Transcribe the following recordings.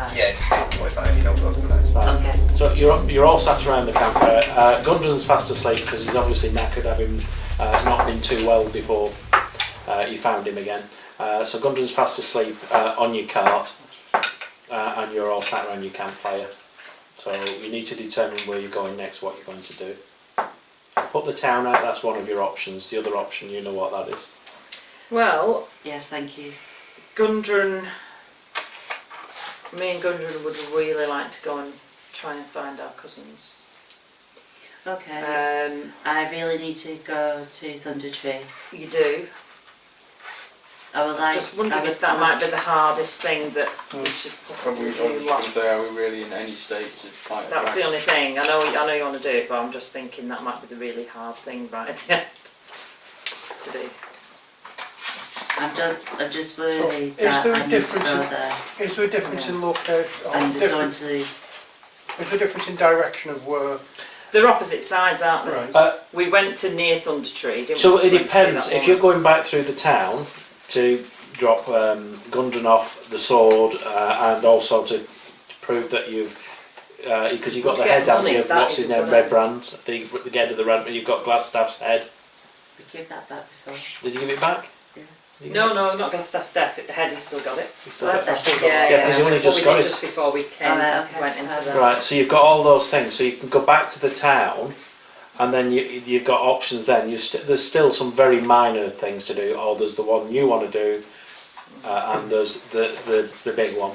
45. Yeah, just do 45, you don't organise. Right. Okay. So you're all sat around the campfire. Gundren's fast asleep because he's obviously knackered, having not been too well before you found him again. So Gundren's fast asleep on your cart, and you're all sat around your campfire. So you need to determine where you're going next, what you're going to do. Put the town out, that's one of your options. The other option, you know what that is. Well, Yes, thank you. Gundren, me and Gundren would really like to go and try and find our cousins. Okay. I really need to go to Thunder Tree. You do? I would like. Just wondering if that might be the hardest thing that we should Probably possibly do last. are we really in any state to fight? That's the only thing. I know you want to do it, but I'm just thinking that might be the really hard thing right at the end to do. I'm just worried So, is that there a I need to difference go in- there Is there a difference in look and going difference, to. is there a difference in direction of where? They're opposite sides, aren't they? Right. We went to near Thunder Tree, didn't So we? it depends. If you're going back through the town to drop Gundren off the sword and also to prove that you've, because you've got Would the you head get down money? here, That what's is his a name, good Red idea. Brand, the head of the Red, you've got Glassstaff's head. We give that back before. Did you give it back? Yeah. Did you give No, it- no, not Glassstaff Steph. The head has still got it. you still Well, got that's it? actually Yeah, Yeah, 'cause you only that's what just we got did it. just before we came, Alright, okay, went into the. Right, so you've got all those things, so you can go back to the town, and then you've got options then. There's still some very minor things to do, or there's the one you want to do, and there's the big one.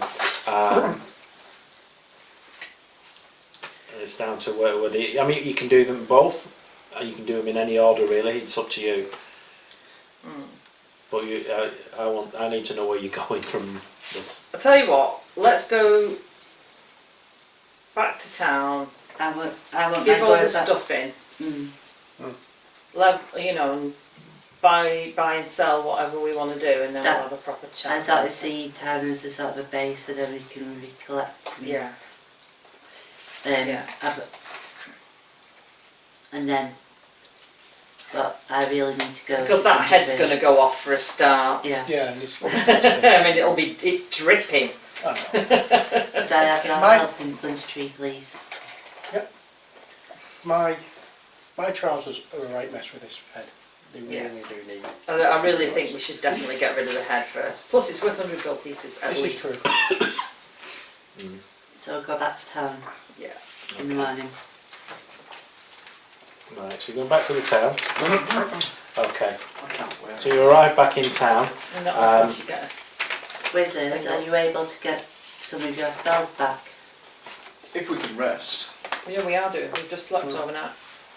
It's down to whether I mean, you can do them both, you can do them in any order really, it's up to you. But I need to know where you're going from this. I'll tell you what, let's go back to town, I won't give mind all the going back. stuff in, Mm. and buy and sell whatever we want to do, and then That- we'll have a proper chat. I sort of see town as a sort of a base so then we can recollect. Yeah. Yeah. And then, but I really need to go. Because to that Thunder head's Tree. going to go off for a start. Yeah. Yeah, and it's I mean, it's dripping. I know. Could I have your My- help in Thunder Tree, please? My trousers are a right mess with this head. They really Yeah. do need. I really think we should definitely get rid of the head first. Plus, it's worth 100 gold pieces at This least. is true. So I'll go back to town Yeah. in the morning. Right, so you're going back to the town. Okay, I can't wear so you arrive back in town. And that way, you get Wizard, are you able to get some of your spells back? If we can rest, yeah, we are doing. We've just slept overnight.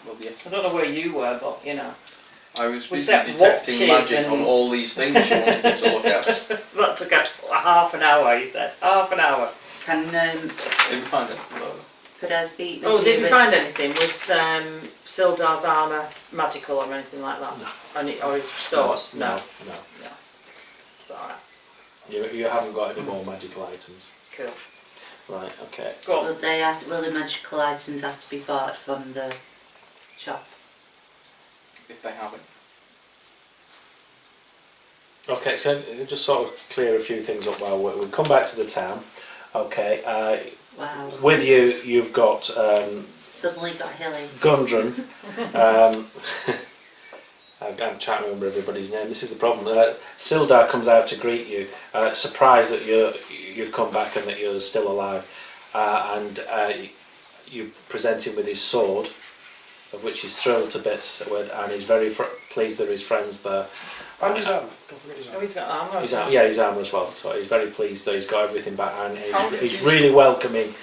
well, yes. I don't know where you were, but you know, I was We busy set detecting watches magic on and- all these things you wanted me to look at. that took a half an hour. You said half an hour. Can Did we find it? Well, could I speak with Oh, you? did we with- find anything? Was Sildar's armour magical or anything like that? Or his sword? No. It's alright. You haven't got any more magical items. Cool. Right, okay. Go on. Will the magical items have to be bought from the shop? if they haven't. Okay, so just sort of clear a few things up while we come back to the town. Okay, Wow. with you, you've got Suddenly got hilly. Gundren. I'm trying to remember everybody's name. This is the problem. Sildar comes out to greet you, surprised that you've come back and that you're still alive, and you present him with his sword, of which he's thrilled to bits with, and he's very pleased that his friends there. And his armour. Don't forget his Oh, armour. he's got armour. His armour as well. So he's very pleased that he's got everything back, and How did he's you- really welcoming,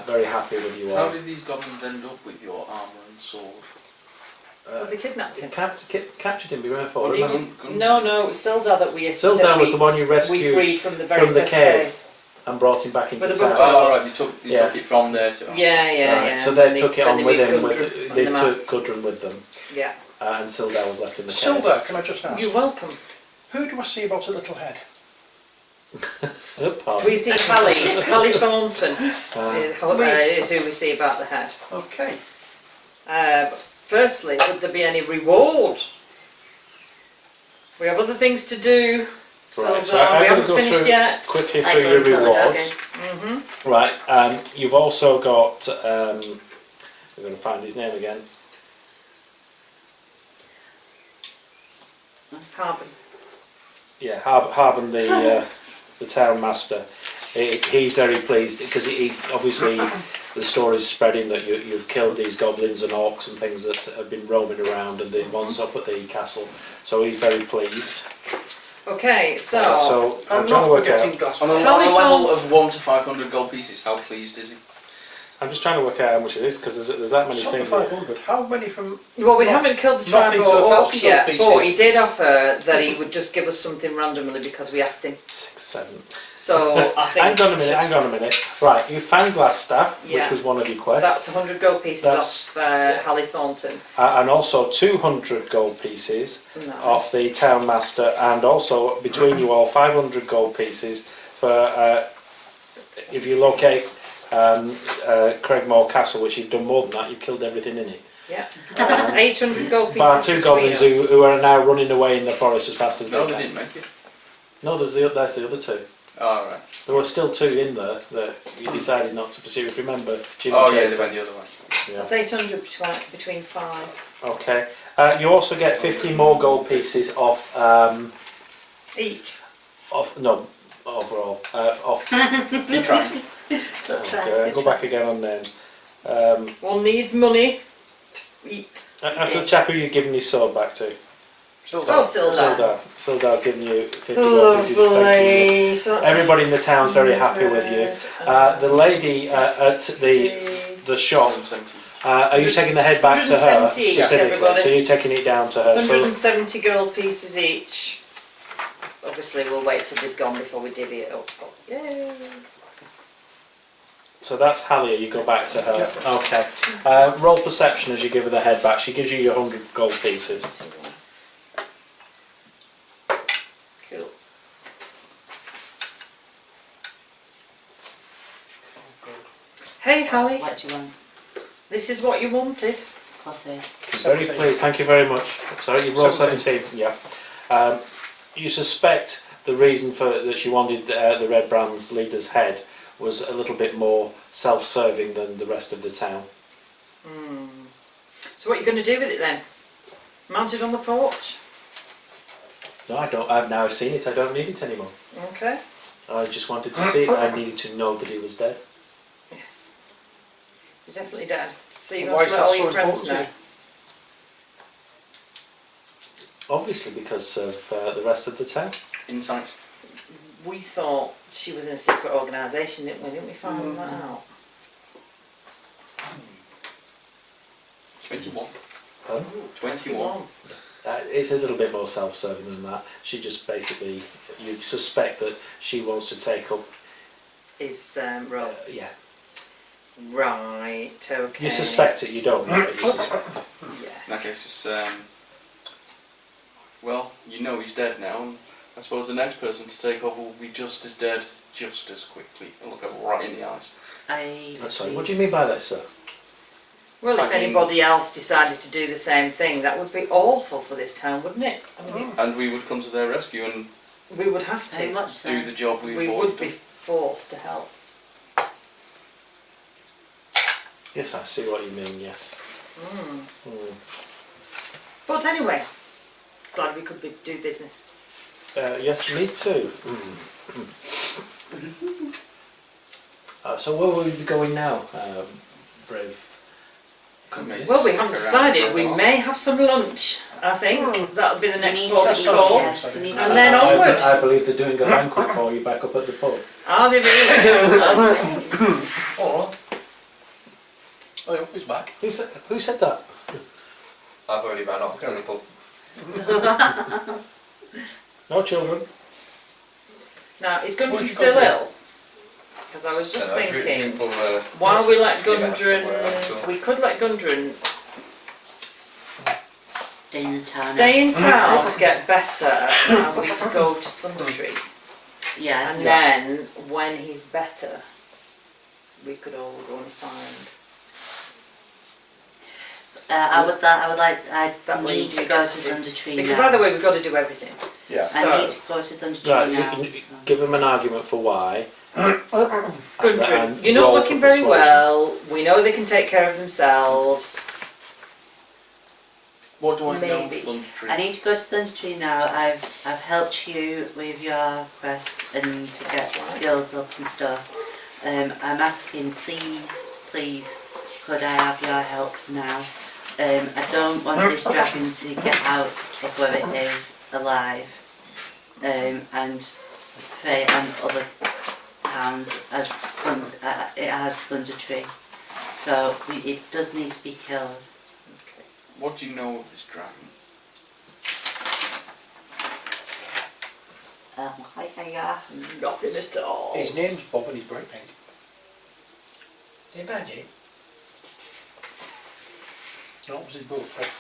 very happy with you How all. did these goblins end up with your armour and sword? Oh, they kidnapped him. Captured him before. He was- remember? No, it was Sildar that we. Sildar was the one you we rescued freed from the very from the first cave day. and brought him back into With the town. book. Oh, right, you Yeah. took it from there to... Yeah, Right, yeah. so And they then took it then on they with moved him. Gundren on They the map. took Gudrun with them, Yeah. and Sildar was left in the cave. Sildar, can I just ask? You're welcome. Who do I see about a little head? Pardon. We see Callie Thornton Uh, is who we see about the head. Okay. But firstly, would there be any reward? We have other things to do. Right, Sildar, so I'm we gonna haven't go finished through yet. quickly Like through your going for the rewards. dragon. Right, you've also got, we're going to find his name again. Harvey. Yeah, Harben, the town master. He's very pleased because he obviously the story's spreading that you've killed these goblins and orcs and things that have been roaming around and the ones up at the castle. So he's very pleased. Okay, so I'm trying not to work forgetting out. glass. On a How many level phones? of 1 to 500 gold pieces, how pleased is he? I'm just trying to work out how much it is because there's that many It's not the things. Here. 500. How many from... well, we Not- haven't killed the nothing tribal to 1,000 orcs yet, gold but pieces. he did offer that he would just give us something randomly because we asked him. 6, 7. So I think Hang on a minute. Right, you found Glassstaff, Yeah. which was one of your quests. that's 100 gold pieces That's- off Halley Thornton. And also 200 gold pieces Nice. off the town master, and also between you all 500 gold pieces for if you locate Craigmore Castle, which you've done more than that. You've killed everything in it. Yeah. So that's 800 gold pieces. Bar 2 between goblins us. who are now running away in the forest as fast as No, they they can. didn't make it. No, that's the other 2. Oh, right. There were still 2 in there that you decided not to pursue. If you remember, Jim Oh, yeah, chased they them. went the other way. Yeah. That's 800 between 5 Okay. You also get 50 more gold pieces off. each. Off no, overall. Off. Keep trying. Go back again on names. One needs money to eat. After the chap who you're giving his sword back to. Still Oh, Sildar. Sildar's giving you 50 gold pieces. Thank you. Lovely. So that's Everybody in the town's very happy with you. 100, The lady at the shop. 170. Are you taking the head back to her 170 each, specifically? everybody. So you're taking it down to her. So 170 gold pieces each. Obviously, we'll wait till they've gone before we divvy it up. Yay! So that's Halia, you go back to her. Okay. Roll perception as you give her the head back. She gives you your 100 gold pieces. Cool. Hey, Hallie, What do you want? this is what you wanted. Plus eight. Very 17. pleased, thank you very much. Sorry, you rolled 17. 17, yeah. You suspect the reason for that she wanted the Red Brand's leader's head was a little bit more self-serving than the rest of the town. So what are you going to do with it then? Mount it on the porch? No, I don't. I've now seen it. I don't need it anymore. Okay. I just wanted to see it. I needed to know that he was dead. Yes. He's definitely dead. So you're Why going is to let that all so your friends important know? to Obviously, because of the rest of the town. Insights. We thought she was in a secret organisation, didn't we? Didn't we find that out? 21. Huh? 21. It's a little bit more self-serving than that. She just basically, you suspect that she wants to take up. Is role. Yeah. Right, okay. You suspect it. You don't know it. You suspect it. Yes. In that case, it's, well, you know he's dead now, and I suppose the next person to take over will be just as dead, just as quickly, and look her right in the eyes. Sorry, what do you mean by this, sir? Well, if I mean- anybody else decided to do the same thing, that would be awful for this town, wouldn't it? I mean, And we would come to their rescue and we would have Very to. much so. do the job we've We always would be done. forced to help. Yes, I see what you mean. Yes. But anyway, glad we could do business. Yes, me too. So where will we be going now, brave? Amazing. Well, we haven't Around decided. for a We while. may have some lunch, I think. That'll be the We next need port to of eat, call. yes, we need to And eat. then onward. I believe they're doing a banquet for you back up at the pub. Are they really? Or, I hope he's back. Who said that? I've already ran off to the pub. No children. Now, is What Gundren you still got ill? Because I was just thinking, while we let Gundren, we could let Gundren Stay in the town. stay in town to get better, and we could go to Thunder Tree. Yes. And then, when he's better, we could all go and find. I That way need you to do go get to to do- Thunder Tree Because now. either way, we've got to do everything. Yeah. So- I need to go to Thunder Tree Right, now. you so. give them an argument for why, Gundren, you're not roll looking for very persuasion. well. We know they can take care of themselves. What do I know? Maybe. Thunder Tree. I need to go to Thunder Tree now. I've helped you with your quests and to get That's right. skills up and stuff. I'm asking, please, could I have your help now? I don't want this dragon to get out of where it is alive, and prey on other towns as it has Thunder Tree. So it does need to be killed. What do you know of this dragon? Nothing at all. His name's Bob and he's bright pink. Is it magic? That was his book. But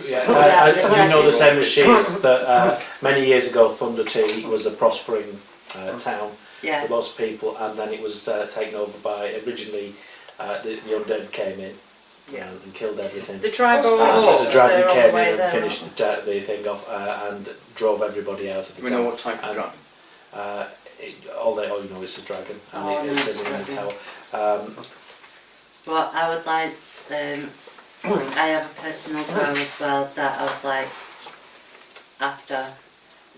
Yeah, you know the same as she is that many years ago Thunder Tree was a prospering town Yeah. with lots of people, and then it was taken over by originally the undead came in Yeah. and killed everything. The tribal And lords, the dragon they're on the came way in and there. finished the thing off and drove everybody out of Do the we town. know what type of And- dragon? All you know is a dragon, and Oh, it's nice in the dragon. tower. Well, I would like, I have a personal goal as well that I would like, after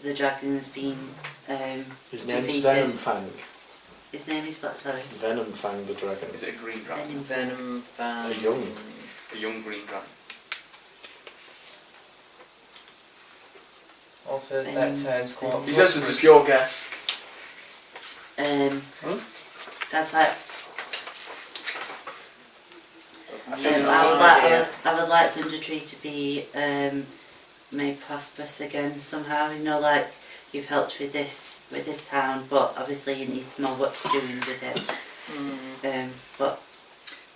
the dragon's been His name is defeated. Venom Fang. His name is what, sorry? Venom Fang the dragon. Is it a green dragon? Venom fan. A young. A young green dragon. I've heard that sounds quite. He says it's a pure guess. That's right. I I would like Thunder Tree to be made prosperous again somehow. You know, like you've helped with this town, but obviously you need to know what you're doing with it. But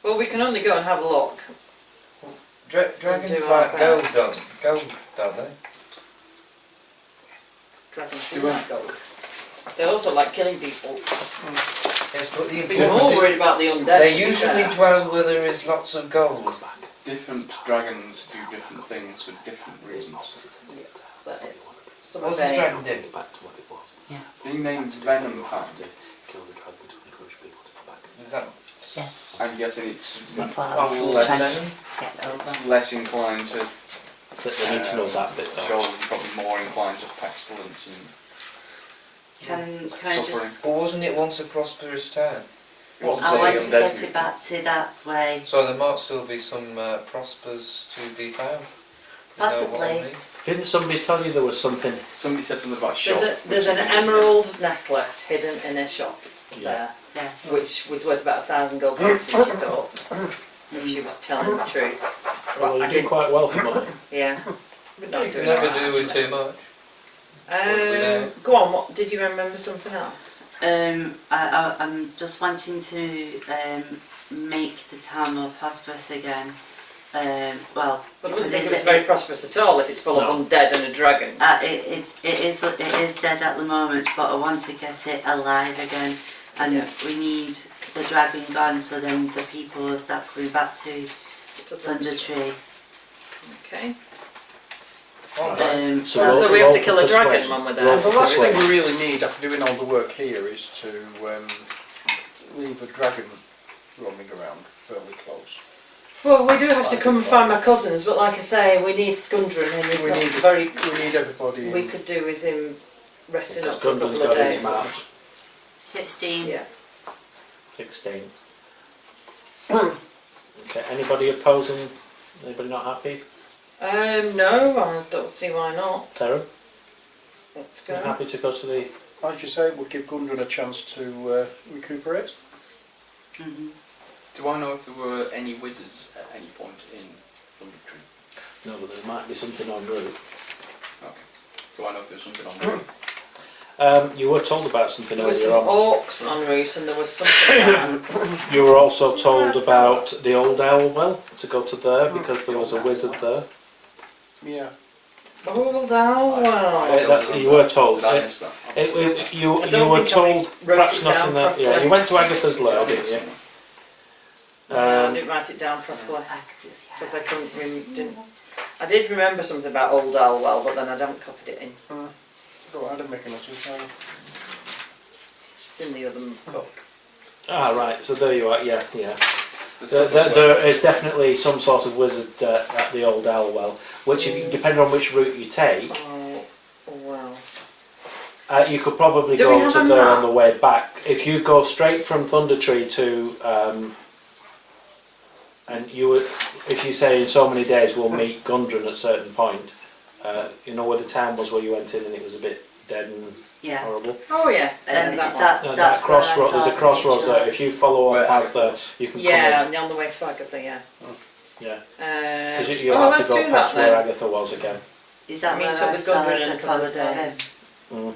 Well, we can only go and have a look. Dragons Do our like gold, best. don't they? Dragons Do do we? like gold. They also like killing people. Yes, but the But you're more importance worried is about the undead. they to be usually fair. dwell where there is lots of gold. Different dragons do different things for different reasons. That is. Some What's of this them. dragon do? Being named Venom Fan, Is that I'm guessing it's that's what Oh, I'm less trying venom? to get over. it's less inclined to They need to know that bit though. gold, and probably more inclined to pestilence and Can I just? Or wasn't it once a prosperous town? it wasn't I say want to undead get people. it back to that way. So there might still be some prospers to be found. You know what I Possibly. mean? Didn't somebody tell you there was something? Somebody said something about a shop. There's an emerald necklace hidden in a shop there, Yes. which was worth about 1,000 gold pieces, she thought. If she was telling the truth. Well, you I do didn't- quite well for money. Yeah. But not You doing can never alright, do with actually. too much. we know? Go on, what did you remember something else? I'm just wanting to make the town more prosperous again. Well, But I wouldn't because think it's, it's very prosperous at all if it's full No. of undead and a dragon. it is dead at the moment, but I want to get it alive again, and Yeah. we need the dragon gone, so then the people will start coming back to Thunder Tree. Okay. Um, So so, So we have roll to for kill a dragon persuasion. when we're Roll there. for the last thing persuasion. we really need after doing all the work here is to leave a dragon roaming around fairly close. Well, we do have to come and find my cousins, but like I say, we need Gundren and he's We not need- very... We need everybody in. We could do with him resting Because up for a Gundren's couple of got his days. mouse. 16. Yeah. 16. Okay, anybody opposing? Anybody not happy? No, I don't see why not. Sarah, Let's you go. happy to go to the... As you say, we'll give Gundren a chance to recuperate. Mhm. Do I know if there were any wizards at any point in Thunder Tree? No, but there might be something en route. Okay. Do I know if there's something on there? You were told about something There was earlier some on. orcs en route and there was something else. You were also told about the old owl well, to go to there because there was a wizard there. Yeah. Oh, well. Yeah, that's, you were told. Did I miss that? You I don't were think I told, wrote perhaps it not down in that. Yeah, properly. you went to Agatha's lair, didn't you? I didn't write it down properly I because I couldn't. I did remember something about Old Alwell, but then I haven't copied it in. Go ahead and make a note of it. It's in the other book. Ah, right, so there you are, yeah. There's There, something there is definitely some sort of wizard at the old Alwell, which, if you, depending on which route you take, Oh, wow. you could probably Do we go have to a there map? on the way back. If you go straight from Thunder Tree to, and you would, if you say in so many days we'll meet Gundren at a certain point, you know where the town was where you went in and it was a bit dead and Yeah. horrible. Oh yeah. Is that one. that No, that's that where I crossroad, saw there's a crossroads picture. there. If you follow Where up past there, Agatha you can Yeah, on the way to Agatha, yeah. Yeah. Uh, Because you'll oh, have let's to go do past that where then. Agatha was again. Is that Meet where up I with saw Gundren in the a couple of photo of him? days. Mm.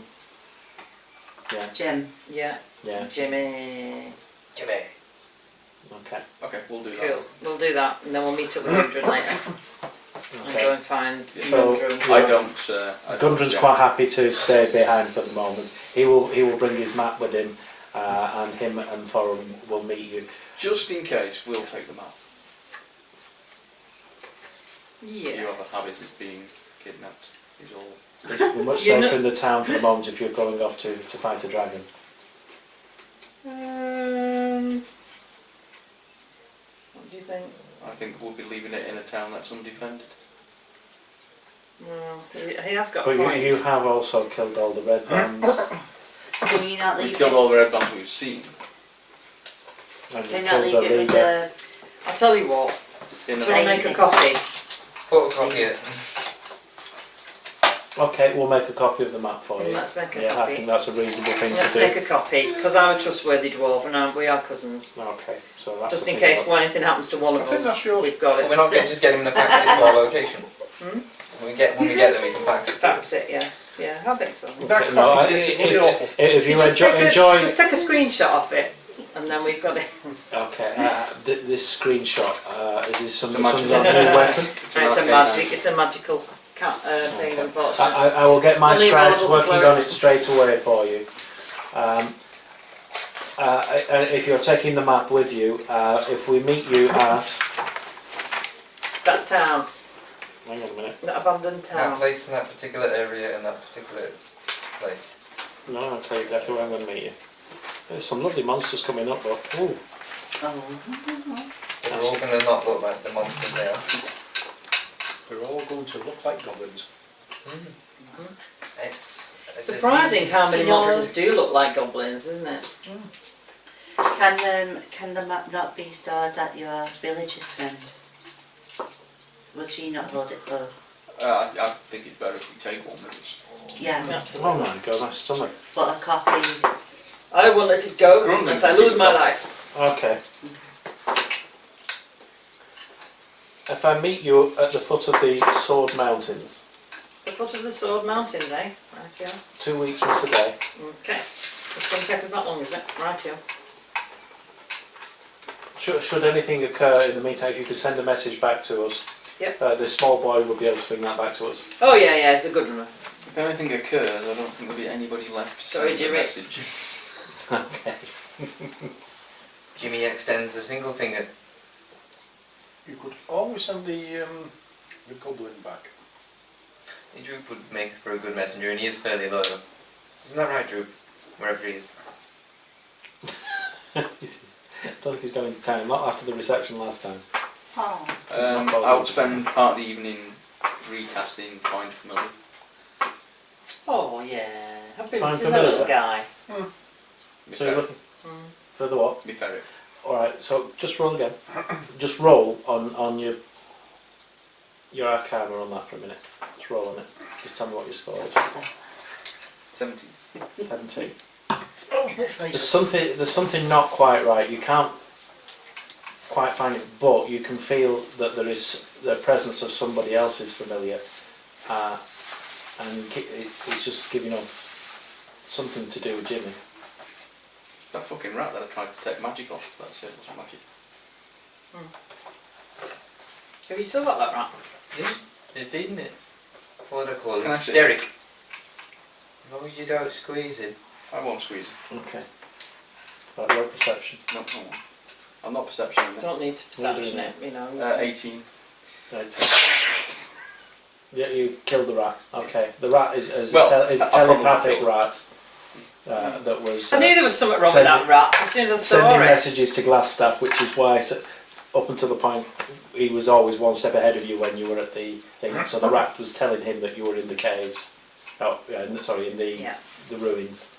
Yeah, Jim. Yeah. yeah, Jimmy. Jimmy. okay. Okay, we'll do Cool. that. We'll do that, and then we'll meet up with Gundren later and go Okay. and find Yeah. So- Gundren. I don't. I don't Gundren's object. quite happy to stay behind for the moment. He will bring his map with him, and him and Thorum will meet you. Just in case, we'll take them out. Yes. You have a habit of being kidnapped. Is all. We're much You're safer not- in the town for the moment if you're going off to fight a dragon. What do you think? I think we'll be leaving it in a town that's undefended. Well, he has got But a point. you have also killed all the red bands, Can you not We leave killed it? all the red bands we've seen. and you Can you not killed leave the it with leader. the? I'll tell you what. In Shall I a, make a copy? Photocopy it. Okay, we'll make a copy of the map for you. Let's make a Yeah, I copy. think that's a reasonable thing Let's to do. make a copy, because I'm a trustworthy dwarf and we are cousins. Okay, so that's Just the in thing case about- when anything happens to one of I think us, that's yours. we've got Well, it. we're not going to just get him to fax it to our location. Hmm? When we get them, we can fax it. To Fax it, yeah. Yeah, I think so. That Okay, no, coffee tastes bloody awful. if you just enjoy, just take a screenshot of it, and then we've got it. okay, this screenshot, is this some It's a sort of magic- new weapon? It's a magical thing, Okay. unfortunately. I will get my Only scribes available to working on it clerics. straight away for you. And if you're taking the map with you, if we meet you at, That town, hang on a minute, that abandoned That town. place in that particular area and that particular place. no, I'll tell you exactly where I'm going to meet you. There's some lovely monsters coming up though. Ooh. Oh. They're all going to not look like the monsters they are. They're all going to look like goblins. It's Surprising how many You know- monsters do look like goblins, isn't it? Can the map not be stored at your village's friend? Will she not hold it close? I think it's better if we take one with us. Yeah, Oh Absolutely. my god, my stomach. but a copy. I won't let it go Grumman unless I can lose keep my it. life. Okay. If I meet you at the foot of the Sword Mountains, The foot of the Sword Mountains, eh? Right, yeah. 2 weeks from today, Okay. It's going to take us that long, is it? Right, yeah. should anything occur in the meantime, if you could send a message back to us, Yep. the small boy will be able to bring that back to us. Oh, yeah, it's a good one. If anything occurs, I don't think there'll be anybody left to Sorry, send a Jimmy. message. Okay. Jimmy extends a single finger. You could always send the goblin back. Droop would make for a good messenger, and he is fairly loyal. Isn't that right, Droop? Wherever he is. I don't think he's going to town, not after the reception last time. Oh. I would spend part of the evening recasting Find Familiar. Oh, yeah. I've been Fine seeing for that me, little yeah. guy. So you're looking Mm. for the what? Me ferret. Alright, so just roll again. Just roll on your arcana on that for a minute. Just roll on it. Just tell me what your score is. 17. 17. Oh, much nicer. There's something not quite right. You can't quite find it, but you can feel that there is the presence of somebody else's familiar, and it's just giving off something to do with Jimmy. It's that fucking rat that I tried to take magic off. That's it, it's magic. Have you still got that rat? Yeah, they're feeding it. What would I call Can I him? see? Derek. As long as you don't squeeze him. I won't squeeze it. Okay. Right, roll perception. No, I won't. I'm not perception in it. Don't need to perception it, you know. 18. Right. Yeah, you killed the rat. Okay, the rat is Well, is I probably telepathic killed rat that was. I knew there was something wrong with that rat as soon as I saw sending it. messages to Glassstaff, which is why, up until the point, he was always one step ahead of you when you were at the thing. So the rat was telling him that you were in the caves. Oh, yeah, sorry, in the ruins.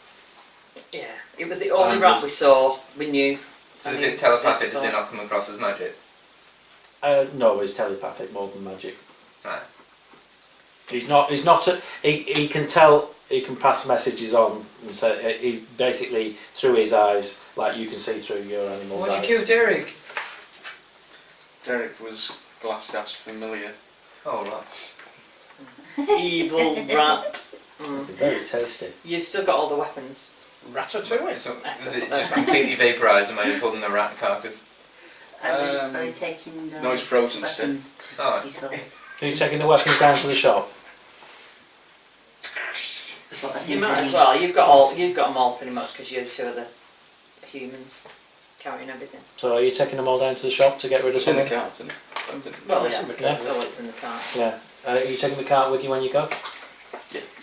Yeah, it was the only And rat was- we saw. We knew. So I if knew it's telepathic, it, does it not come across as magic? No, he's telepathic more than magic. Right. He's not. He's not. He can tell. He can pass messages on, and so he's basically through his eyes, like you can see through your animal's Why'd you eyes. kill Derek? Derek was Glassstaff's familiar. Oh, right. Evil rat. Mm. Very tasty. You've still got all the weapons. Ratatouille. So, was it just completely vaporised? Am I just holding the rat carcass? Are we taking No, it's frozen still. weapons to Oh. be sold? Are you taking the weapons down to the shop? But I You think might I as need- well. You've got them all pretty much because you two are the humans carrying everything. So are you taking them all down to the shop to get rid of It's in the something? cart, isn't it? That's in it. Well, It's yeah. in the Yeah. Oh, it's in the car. Yeah. Are you taking the cart with you when you go?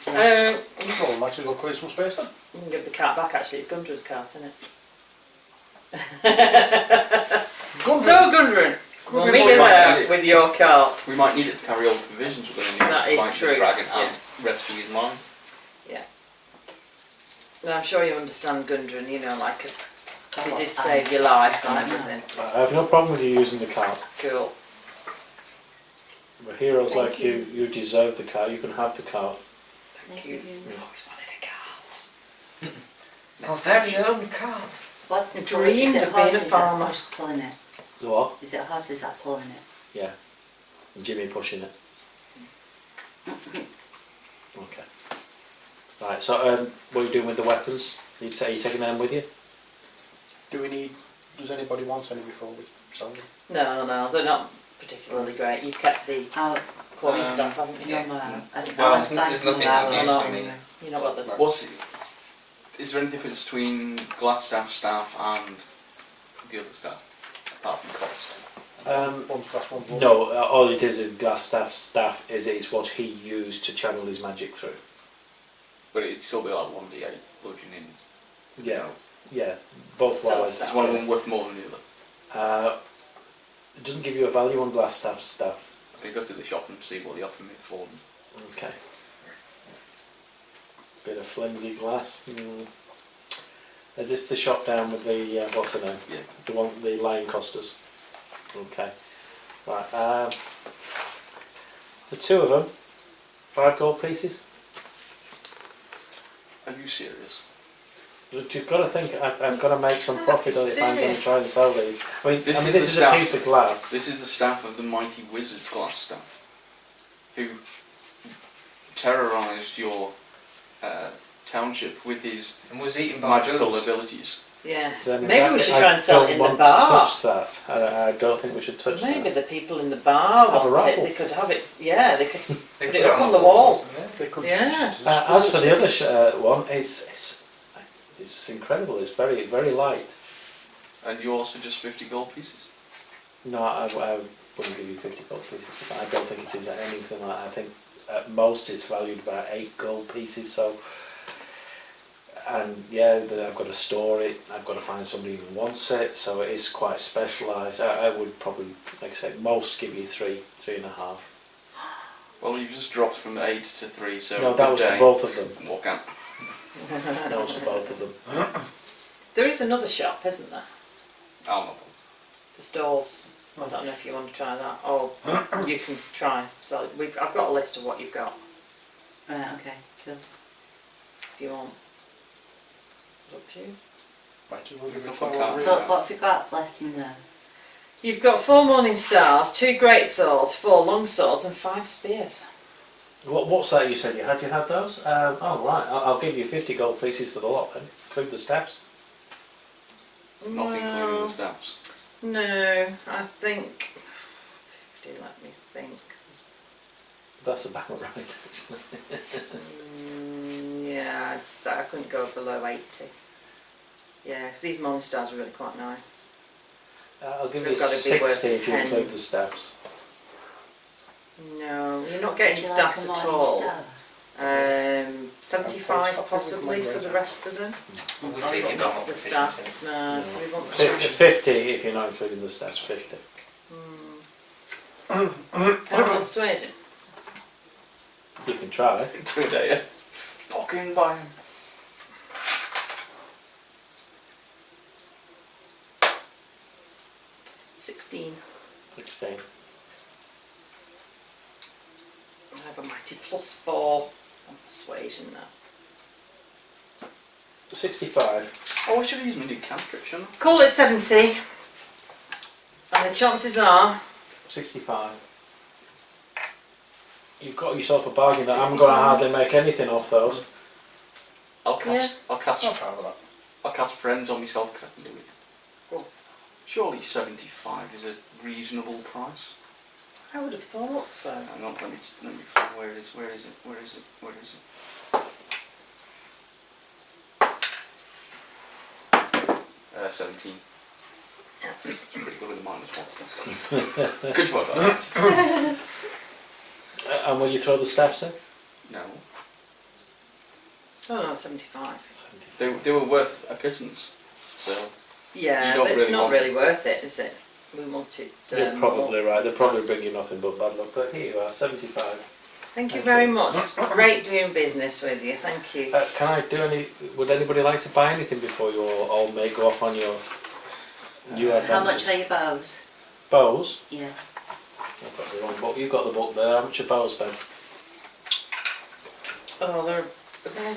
Well, might as well clear some space then. You can give the cart back. Actually, it's Gundra's cart, isn't it? So Gundren, we'll meet you there with your cart. We might need it to carry all the provisions we're going to need That to is fight true, this dragon and yes. rescue his mine. Now, I'm sure you understand Gundren. You know, like he Oh, did save your life and I know. everything. I have no problem with you using the cart. Cool. But heroes Thank like you. you deserve the cart. You can have the cart. Thank you. I've always wanted a cart. Our very own cart. What's I the pulling? Is dreamed it of being a horses that's farmer. pulling it? The what? Is it horses that pulling it? Yeah. And Jimmy pushing it. Okay. Right, so what are you doing with the weapons? Are you taking them with you? Does anybody want any before we sell them? No, they're not particularly great. You've kept the Oh, quality stuff, haven't you? no more. I don't Well, know. there's nothing that Or use not, to me. anyway. You know what the Is there any difference between Glassstaff staff and the other staff, apart from cost? One's glass, one's wood. No, all it is in staff is it's what he used to channel his magic through. But it'd still be like 1d8 bludgeoning. Yeah, yeah, both Still wise. Is one of them worth more than the other? It doesn't give you a value on glass stuff. I can go to the shop and see what they offer me for them. Okay. Bit of flimsy glass. Is this the shop down with the what's the name? Yeah. The one, the Lion Costas. Okay. Right. The two of them, 5 gold pieces. Are you serious? But you've got to think. I've got to make some profit on it if I'm going to Serious? try and sell these. This this is is the a staff. piece of glass. This is the staff of the mighty wizard Glassstaff, who terrorised your township with his And was eaten by magical ghouls. abilities. yes. Then Maybe we should try and sell it in the I bar. don't want to touch that. I don't think we should touch Maybe that. the people in the bar Have a want it. raffle. They could have it. Yeah, they could They put it up on the wall. They could Yeah. As for the other one, it's incredible. It's very, very light. And you also just 50 gold pieces. No, I wouldn't give you 50 gold pieces for that. I don't think it is anything like that. I think at most it's valued about 8 gold pieces. So, and yeah, then I've got to store it. I've got to find somebody who wants it. So it is quite specialised. I would probably, like I say, most give you 3.5. Well, you've just dropped from 8 to 3, so No, that good was day. for both of them. Walk out. That was for both of them. There is another shop, isn't there? I'll not. The stalls. I don't know if you want to try that, or you can try. So I've got a list of what you've got. right, okay, cool. If you want, it's up to you. Might as well give it a We've try got while cards. we're So in. what have we got left in there? You've got 4 morning stars, 2 great swords, 4 long swords, and 5 spears. What's that you said you had? You had those? Oh right, I'll give you 50 gold pieces for the lot then, include the steps. Not including the staffs. No, I think. 50, let me think. That's about right actually. Yeah, I couldn't go below 80. Yeah, because these morning stars are really quite nice. I'll give They've you gotta be worth 60 if you 10. include the steps. No, you're not getting Would you like staffs a at morning all. star? 75 possibly for the rest of them. We take it on The staffs, no. So we want the 50, staffs. 50 if you're not including the staff, 50. How much is it? You can try. 2 day. Fucking buy 'em. £16. 16. I have a mighty +4 on persuasion now. 65. Oh, I should have used my new cantrip, shouldn't I? Call it 70. And the chances are 65. You've got yourself a bargain that I'm going to hardly make anything off those. I'll cast Not proud of that. I'll cast friends on myself because I can do it. Cool. Surely 75 is a reasonable price. I would have thought so. Hang on, let me find where it is. Where is it? 17. It's pretty good with the -1. Good work, that. And will you throw the staffs in? No. Oh no, 75. 75. They were worth a pittance, so Yeah, You don't but it's really not want really worth it, is it? We wanted. You're probably more right. They'll stuff. probably bring you nothing but bad luck. But here you are, 75. Thank you Thank very you. much. It's great doing business with you. Thank you. Can I do any? Would anybody like to buy anything before you all may go off on your new adventures? How much are your bows? Bows? Yeah. I've got the wrong book. You've got the book there. How much are bows, Ben? Oh, they're.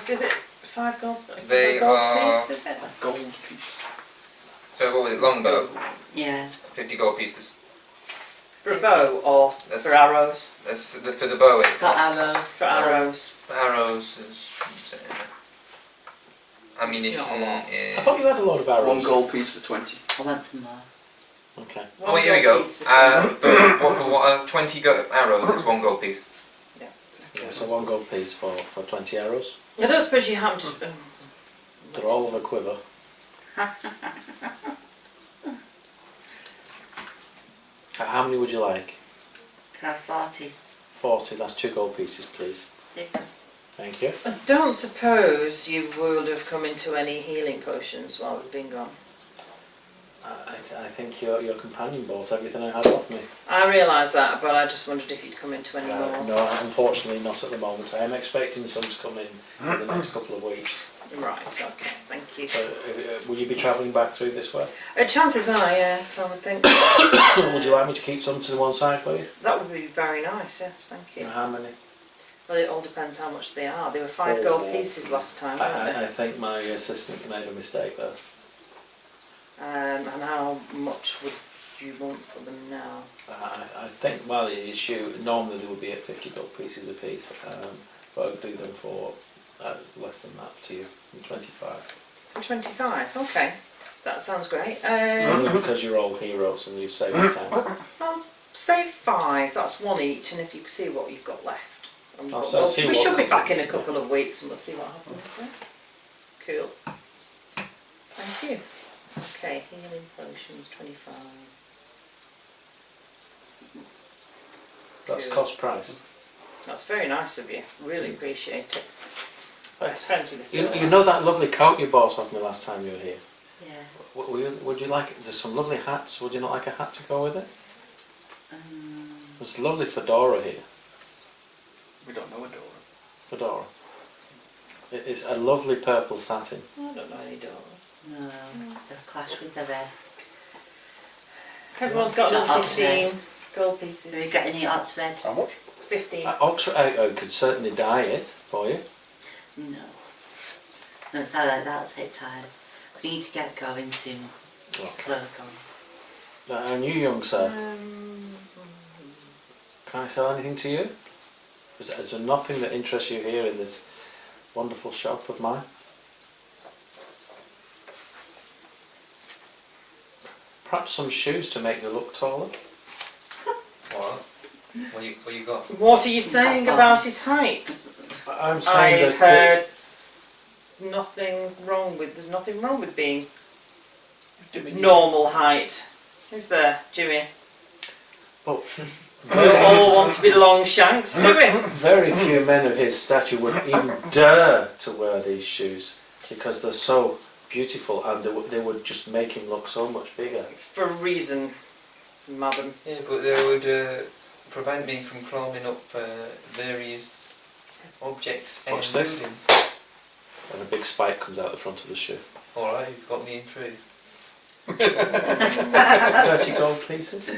Is it 5 gold? They gold are- piece, is it? a gold piece. So what was it? Longbow, Yeah. 50 gold pieces. For a bow or That's- for arrows? That's for the bow. It Got costs. arrows. For arrows. Arrows is. Ammunition It's not a lot. is. I thought you had a lot of arrows. 1 gold piece for 20. I want some more. Okay. Oh, here we go. One gold piece for For what, 20 arrows, it's 1 gold piece. Yeah, so 1 gold piece for 20 arrows. I don't suppose you happen to. They're all of a quiver. How many would you like? Can I have 40? 40. That's 2 gold pieces, please. There you go. Thank you. I don't suppose you would have come into any healing potions while we've been gone. I think your companion bought everything I had off me. I realise that, but I just wondered if you'd come into any more. No, unfortunately not at the moment. I am expecting some to come in the next couple of weeks. Right, okay, thank you. So, will you be travelling back through this way? Chances are, yes, I would think. Would you like me to keep some to the one side for you? That would be very nice, yes, thank you. How many? Well, it all depends how much they are. They were 5 gold pieces last time, weren't they? I think my assistant made a mistake there. And how much would you want for them now? I think, well, it's normally they would be at 50 gold pieces a piece, but I'll do them for less than that to you, 25. 25, okay. That sounds great. Only because you're all heroes and you've saved the time. I'll say 5, that's 1 each, and if you can see what you've got left. And I'll we'll- see we what- should be back in a couple of weeks and we'll see what happens. Yeah? Cool. Thank you. Okay, healing potions, 25. That's Cool. cost price. That's very nice of you. Really appreciate it. Best friends with this. You know that lovely coat you bought off me last time you were here? Yeah. Would you like, there's some lovely hats, would you not like a hat to go with it? There's a lovely fedora here. We don't know a door. Fedora. It's a lovely purple satin. I don't know any doors. No, they'll clash with the red. Everyone's got Got another Oxford. 15 gold Have you pieces. got any Oxford? How much? 15. I could certainly dye it for you. No. No, it's alright, that'll take time. We need to get going soon. It's close on. And you, young sir, Um, can I sell anything to you? Is there nothing that interests you here in this wonderful shop of mine? Perhaps some shoes to make you look taller? What? What you got? what are you saying about his height? I'm saying I've that... heard nothing wrong with. There's nothing wrong with being normal height, is there, Jimmy? Well, We don't all want to be long shanks, do we? Very few men of his stature would even dare to wear these shoes because they're so beautiful and they would just make him look so much bigger. For a reason, madam. Yeah, but they would prevent me from climbing up various objects and What's this? buildings. And a big spike comes out the front of the shoe. Alright, you've got me intrigued. 30 gold pieces.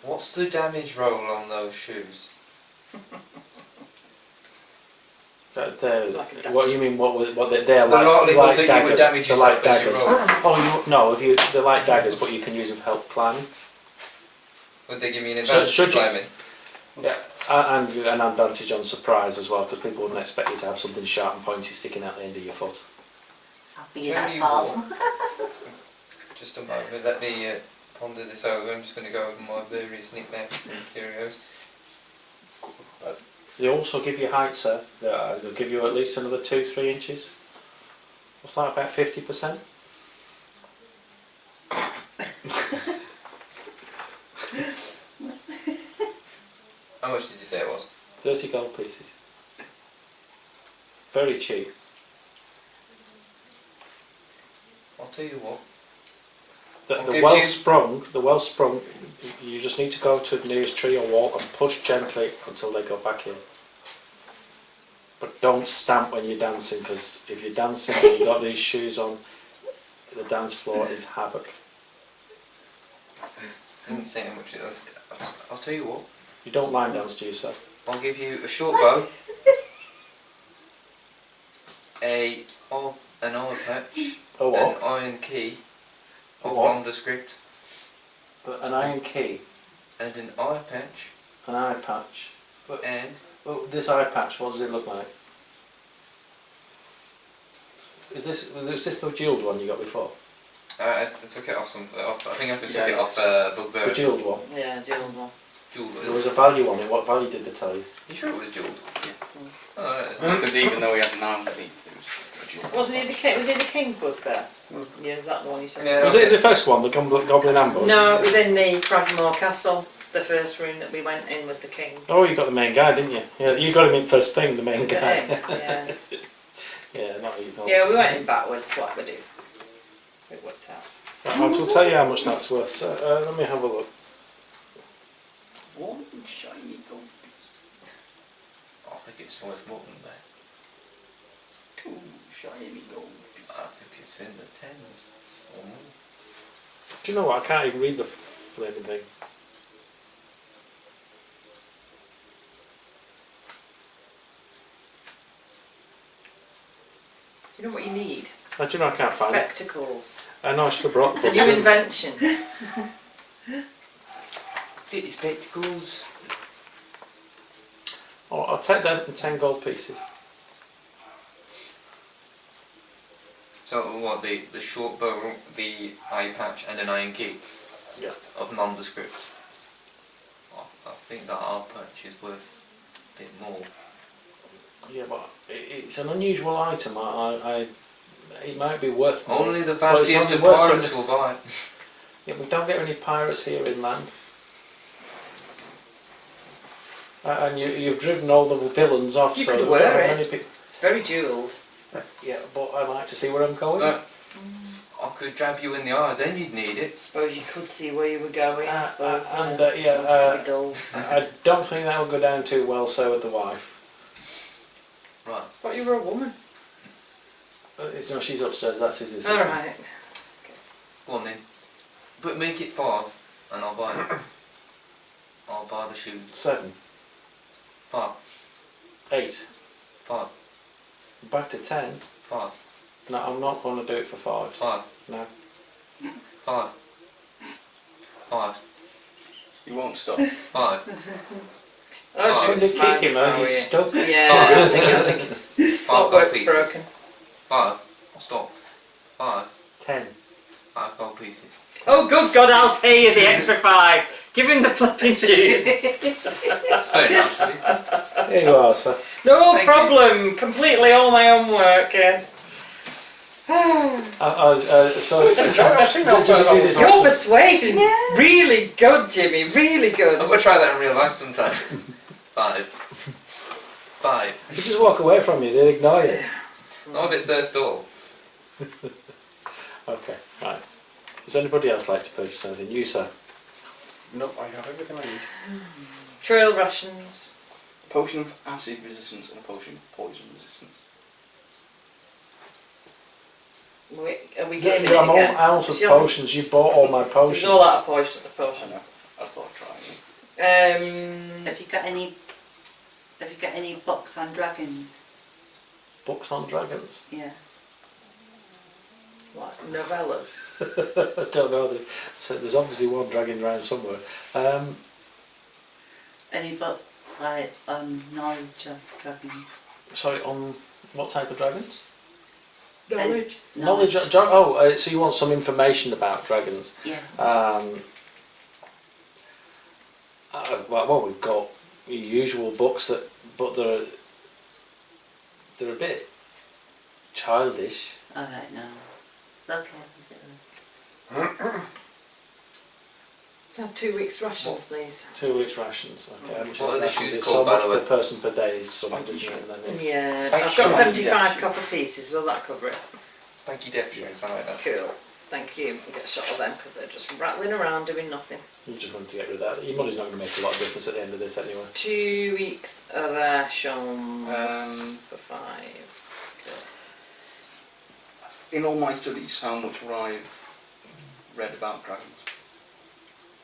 What's the damage roll on those shoes? Like a dagger. What do you mean? What they're The like? likelihood Like that you daggers. would damage They're like yourself as you daggers. roll. Oh, no. They're like daggers, but you can use them for help climbing. Would they give me an So advantage should for you- climbing? Yeah, and an advantage on surprise as well, because people wouldn't expect you to have something sharp and pointy sticking out the end of your foot. I'll be Tell that me tall. what. Just a moment, let me ponder this over. I'm just going to go over my various knickknacks and curios. They also give you height, sir. They'll give you at least another 2-3 inches. What's that, about 50%? How much did you say it was? 30 gold pieces. Very cheap. I'll tell you what. I'll The give well sprung, you just need to go to the nearest tree or wall and push gently until they go back in. But don't stamp when you're dancing, because if you're dancing and you've got these shoes on, the dance floor is havoc. Didn't say how much it was. I'll tell you what. You don't line dance to yourself. I'll give you a short bow, an eye patch, Oh, an what? iron key, A of what? nondescript, An iron key, and an eye patch, an eye patch. and Well, this eye patch, what does it look like? Was this the jewelled one you got before? I took it off I think I took Yeah, it off The Bugbear. jewelled one. Yeah, jewelled one. Jewelled. There was a value on it. What value did they tell you? You sure it was jewelled? Yeah. Oh, right, Because even though we had an arm beneath, it was a jewel. Wasn't he the king? Was he the king bugbear? Yeah, is that the one you said? Yeah. Was it the first one, the Goblin Ambush? No, it was in the Cragmore Castle, the first room that we went in with the king. Oh, you got the main guy, didn't you? Yeah, you got him in first thing, the main Look at guy. him, yeah. Yeah, not you. Yeah, we went in backwards like we do. It worked out. I'll tell you how much that's worth. So, let me have a look. One shiny gold piece. I think it's worth more than that. Two shiny gold pieces. I think it's in the tens or more. Do you know what? I can't even read the flipping thing. You know what you need? Do you know I can't find it? Spectacles. I know I should have brought It's the a new invention. Get your spectacles. Oh, I'll take down 10 gold pieces. So what, the short bow, the eye patch and an iron key? Yeah. Of nondescript. I think that eye patch is worth a bit more. Yeah, but it's an unusual item. It might be worth more. Only the Well, it's fanciest of only worth pirates something. will buy it. Yeah, we don't get any pirates here inland. And you've driven all the villains off. You so could there wear aren't it. many people- It's very jewelled. Yeah, but I like to see where I'm going. I could jab you in the eye, then you'd need it. Suppose you could see where you were going, I suppose. and, yeah. yeah, Wants to be dull. I don't think that will go down too well, so with the wife. Right. Thought you were a woman. It's no, she's upstairs. That's his assistant. Alright. Go on then. But make it 5 and I'll buy it. I'll buy the shoes. 7, 5. 8, 5. back to 10. 5. No, I'm not going to do it for 5. 5. No. 5. 5. You won't stop. 5. Oh, Somebody fine, kick him out. fine, He's yeah. stuck. Yeah, I think it's 5 what gold work's pieces. broken. 5. I'll stop. 5. 10. 5 gold pieces. Oh, good God, I'll pay you the extra 5. Give him the flipping shoes. That's very nice of you. Here you are, sir. No Thank problem. Completely all my own work, yes. So I've seen how does it far do that this was. Your persuasion, Yeah. really good, Jimmy, really good. I'm gonna try that in real life sometime. 5. 5. They just walk away from you, they ignore you. Oh, if it's their stall. Okay, right. Does anybody else like to purchase anything? You, sir? No, I have everything I need. Trail rations. A potion of acid resistance and a potion of poison resistance. Are we gaming it I'm all again? out of She hasn't- potions. You bought all my He's potions. all out of potions. I know. I thought I'd try it. Have you got any books on dragons? Books on dragons? Yeah. What, novellas? I don't know. So there's obviously one dragging around somewhere. Any books like on knowledge of dragons? Sorry, on what type of dragons? Knowledge. Knowledge of so you want some information about dragons? Yes. Well, we've got your usual books but they're a bit childish. Alright, no. It's okay. Leave it there. Have 2 weeks rations, please. 2 weeks rations. Okay. How much What is are the rations? shoes It's called, so by much the way? per person per day is something, isn't it? And then it's- Yeah, Thank I've you. got 75 copper pieces. Will that cover it? Thank you, Deb. I like that. Cool. Thank you. We'll get a shot of them because they're just rattling around doing nothing. You just want to get rid of that. Your money's not going to make a lot of difference at the end of this anyway. 2 weeks rations for 5. In all my studies, how much would I have read about dragons?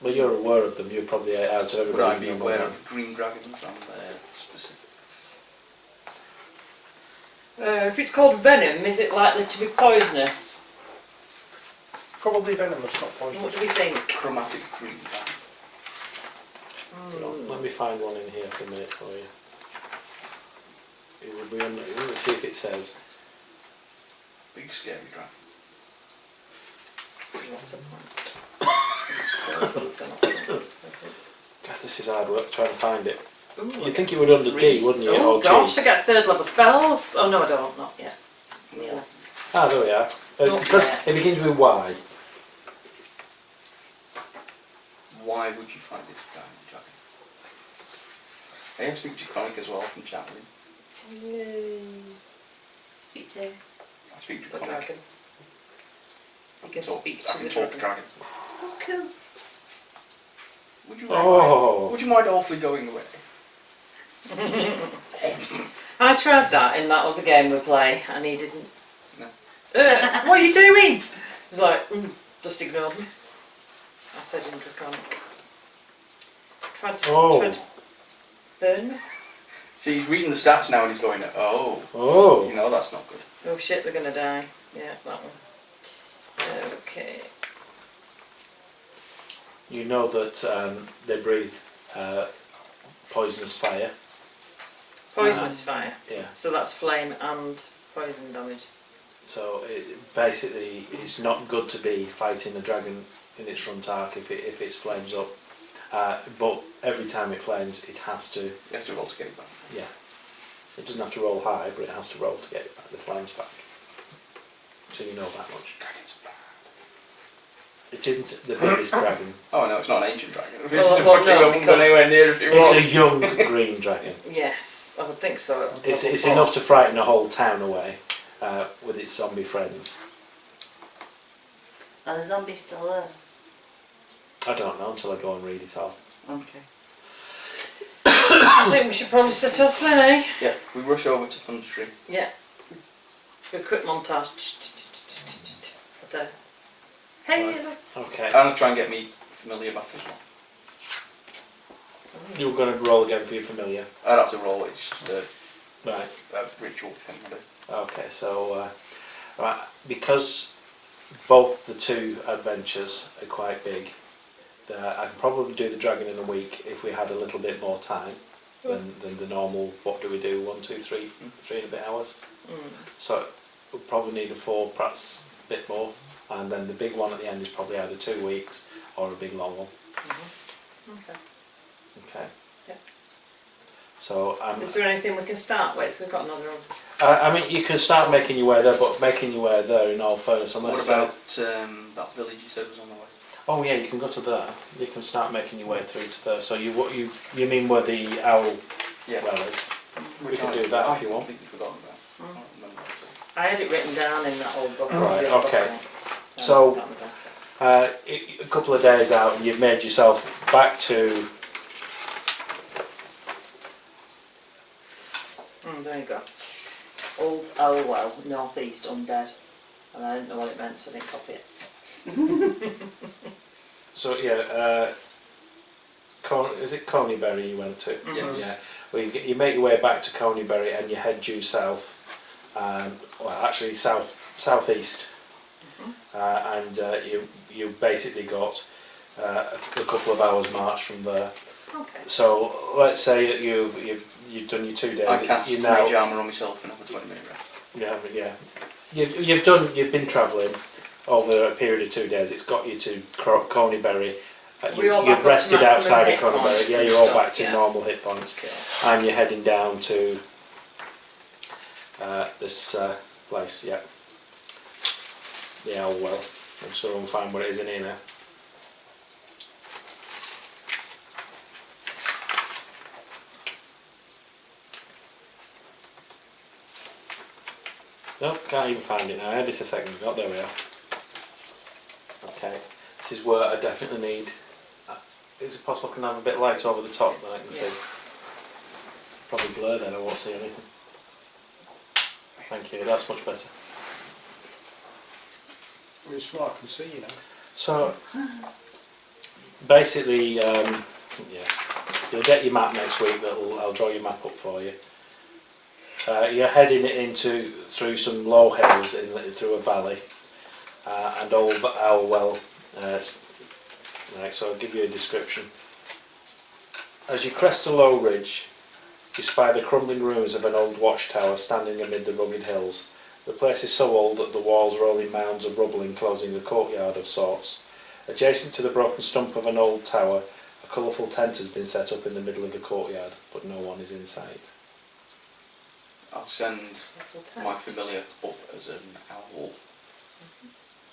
Well, you're aware of them. You're probably out of everybody. Would I be you know aware about of green dragons and their specifics? If it's called venom, is it likely to be poisonous? Probably venomous, not What poisonous. do we think? Chromatic green dragon. them. Let me find one in here for a minute for you. It will be on. Let's see if it says. Big scary dragon. What's the point? God, this is hard work trying to find it. Ooh, You'd think it would under D, wouldn't you? Oh Or G? gosh, I get 3rd level spells. Oh no, I don't. Not yet. Nearly. Ah, there we are. It's Not because yet. it begins with Y. Why would you find this dragon? I can speak to Chronic as well from Chaplin. Yay. Speak to. I speak to The Chronic. dragon. You can Talk- speak I to can the talk dragon. Oh, cool. Would you Oh. Would you mind awfully going away? I tried that in that other game we play and he didn't. No. What are you doing? He was like, just ignored me. I said in Draconic. Tried to burn me. See, he's reading the stats now and he's going, oh, Oh. you know, that's not good. Oh shit, they're gonna die. Yeah, that one. Okay. You know that they breathe poisonous fire. Poisonous fire. Yeah. So that's flame and poison damage. So basically, it's not good to be fighting a dragon in its front arc if it flames up. But every time it flames, it has to. You have to roll to get it back. Yeah. It doesn't have to roll high, but it has to roll to get it back, the flames back. So you know that much. Dragon's bad. It isn't the biggest dragon. Oh no, it's not an ancient dragon. If Well, it's well, fucking no, won't go because anywhere near if it was. It's a young green dragon. Yes, I would think so. It's enough to frighten a whole town away with its zombie friends. Are the zombies still there? I don't know until I go and read it all. Okay. I think we should probably set off then, eh? Yeah, we rush over to Thunder Tree. Yeah. Do a quick montage. There. Hey! Right. Okay. I'm gonna try and get me familiar back as well. You're going to roll again for your familiar. I'd have to roll it, it's just a Right. ritual thing to do. Okay, so right, because both the two adventures are quite big, I can probably do the dragon in a week if we had a little bit more time than the normal. What do we do? 1, 2, 3, 3 and a bit hours. So we'll probably need a 4, perhaps a bit more, and then the big one at the end is probably either 2 weeks or a big long one. Okay. Okay. Yep. So Is there anything we can start with? We've got another. I mean, you can start making your way there, but making your way there, in all fairness, What unless... about that village you said was on the way? Oh yeah, you can go to there. You can start making your way through to there. So you mean where the owl Yeah. well is? We can do that if you want. I completely forgotten about. I don't remember what it was. I had it written down in that old book. Right, the old okay. book. So- Down the back. A couple of days out, and you've made yourself back to... There you go. Old Owl Well, North East Undead. And I didn't know what it meant, so I didn't copy it. So yeah, is it Coneybury you went to? Yes. Yeah. Well, you make your way back to Coneybury and you head due south. Well, actually southeast, and you basically got a couple of hours march from there. Okay. So let's say that you've done your 2 days. I cast you Mage Armour on myself and have a 20-minute rest. Yeah. You've been travelling over a period of 2 days. It's got you to Coneybury. We all back You've up to rested maximum outside of hit Coneybury. points Yeah, and you're all stuff, back to yeah. normal hit points, Okay. and you're heading down to this place. Yeah, the Owl Well. I'm sure we'll find what it is in here now. Nope, can't even find it now. I had this a second ago. There we are. Okay, this is where I definitely need. Is it possible I can have a bit of light over the top that I can see? Probably blur then, I won't see anything. Thank you, that's much better. It's what I can see, you know. So, basically, yeah, you'll get your map next week. I'll draw your map up for you. You're heading through some low hills through a valley, and Old Owl Well. Right, so I'll give you a description. As you crest a low ridge, you spy the crumbling ruins of an old watchtower standing amid the rugged hills. The place is so old that the walls roll in mounds of rubble enclosing a courtyard of sorts. Adjacent to the broken stump of an old tower, a colourful tent has been set up in the middle of the courtyard, but no one is in sight. I'll send my familiar up as an owl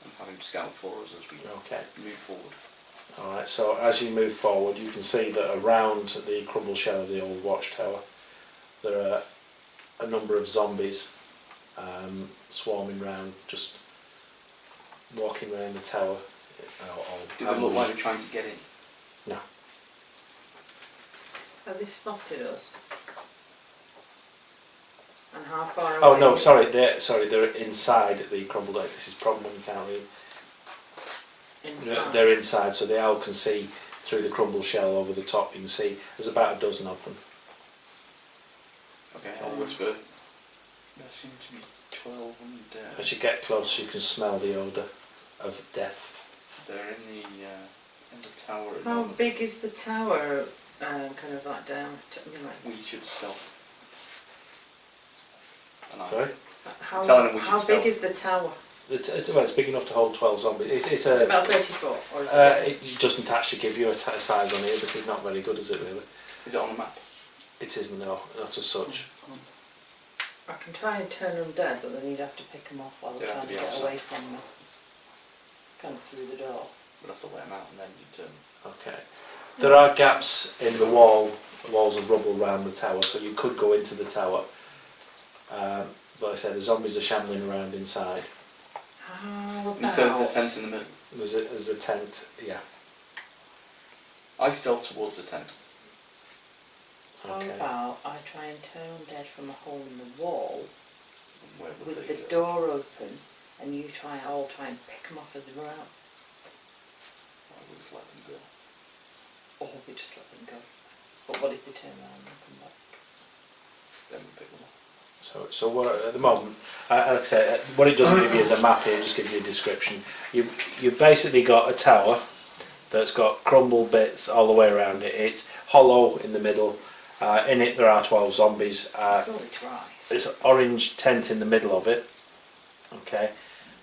and have him scout for us as we Okay. move forward. Alright, so as you move forward, you can see that around the crumbled shell of the old watchtower, there are a number of zombies swarming round, just walking around the tower. Do they look like they're trying to get in? No. Have they spotted us? And how far away? Oh no, sorry, they're inside the crumbled egg. This is the problem when you can't read. Inside. They're inside, so the owl can see through the crumbled shell over the top. You can see there's about a dozen of them. Okay, I'll whisper. There seem to be 12 undead. As you get close, you can smell the odour of death. They're in the tower at the How moment. big is the tower? Kind of like down. We should stealth. And Sorry? How, telling them we should how big stealth. is the tower? It's big enough to hold 12 zombies. It's It's a. about 30 foot, or is it? It doesn't actually give you a size on here. This is not very good, is it really? Is it on the map? It isn't, no, not as such. I can try and turn them dead, but then you'd have to pick them off while They'd they're have trying to to be get outside. away from me. Kind of through the door. We'll have to let them out and then you turn. Okay. There are gaps in the walls of rubble around the tower, so you could go into the tower. But like I said, the zombies are shambling around inside. How You said there's a about... tent in the middle. There's a tent, yeah. I stealth towards the tent. How Okay. about I try and turn them dead from a hole in the wall Where would with they the go? door open, and you all try and pick them off as they run out. I would just let them go. Or we just let them go. But what if they turn around and come back? Then we pick them up. So what, at the moment, like I say, what it doesn't give you is a map here, it just gives you a description. You've basically got a tower that's got crumbled bits all the way around it. It's hollow in the middle. In it there are 12 zombies. Probably try. There's an orange tent in the middle of it. Okay.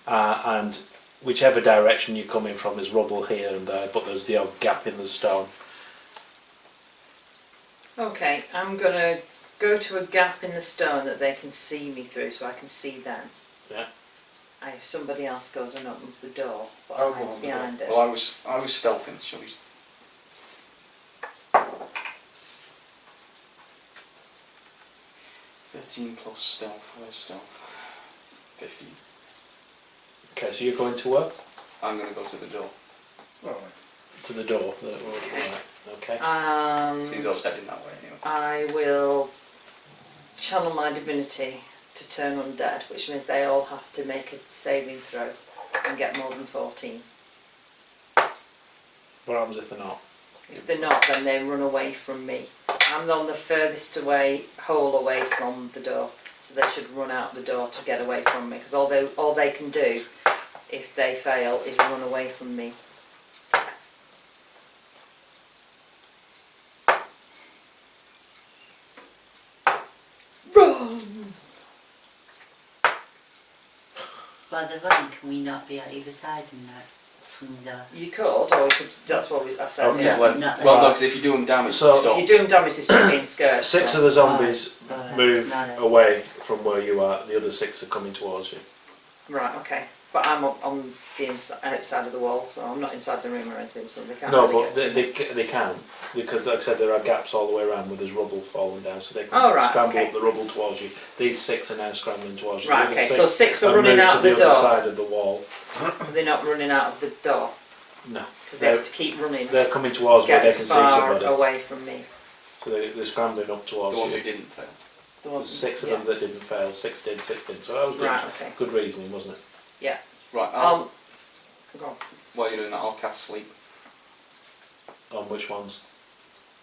And whichever direction you're coming from, there's rubble here and there, but there's the odd gap in the stone. Okay, I'm gonna go to a gap in the stone that they can see me through, so I can see them. Yeah. And if somebody else goes and opens the door, what I'll go hides on the door. behind it? Well, I was stealthing, shall we? 13 plus stealth. Where's stealth? 15. Okay, so you're going to where? I'm going to go to the door. Right. To the door. Right. Okay. Seems I was heading that way anyway. I will channel my divinity to turn undead, which means they all have to make a saving throw and get more than 14. What happens if they're not? If they're not, then they run away from me. I'm on the furthest hole away from the door, so they should run out the door to get away from me, because all they can do, if they fail, is run away from me. Run! Well, the run, can we not be at either side in that swing door? You could, or you could. That's what I said. Okay. Yeah. Well, Not no, there. because if you do them damage, So- they stop. You're doing damage to stop being scared. 6 so. of the zombies Right, move no. away from where you are. The other 6 are coming towards you. Right, okay. But I'm up on the outside of the wall, so I'm not inside the room or anything, so they can't No, really but get to me. they can, because like I said, there are gaps all the way around where there's rubble falling down, so they can Oh, right, scramble okay. up the rubble towards you. These 6 are now scrambling towards you. Right, The other okay, so 6 are have running moved out to of the the other door. side of the wall. They're not running out of the door, No, because they have to keep running. they're coming towards where Get they as can see far somebody. away from me. So they're scrambling up The towards ones who you. didn't fail. The There's ones- 6 of yeah. them that didn't fail, 6 did, 6 didn't. So that was good, Right, okay. good reasoning, wasn't it? Right, Go on. while you're doing that, I'll cast sleep. On which ones?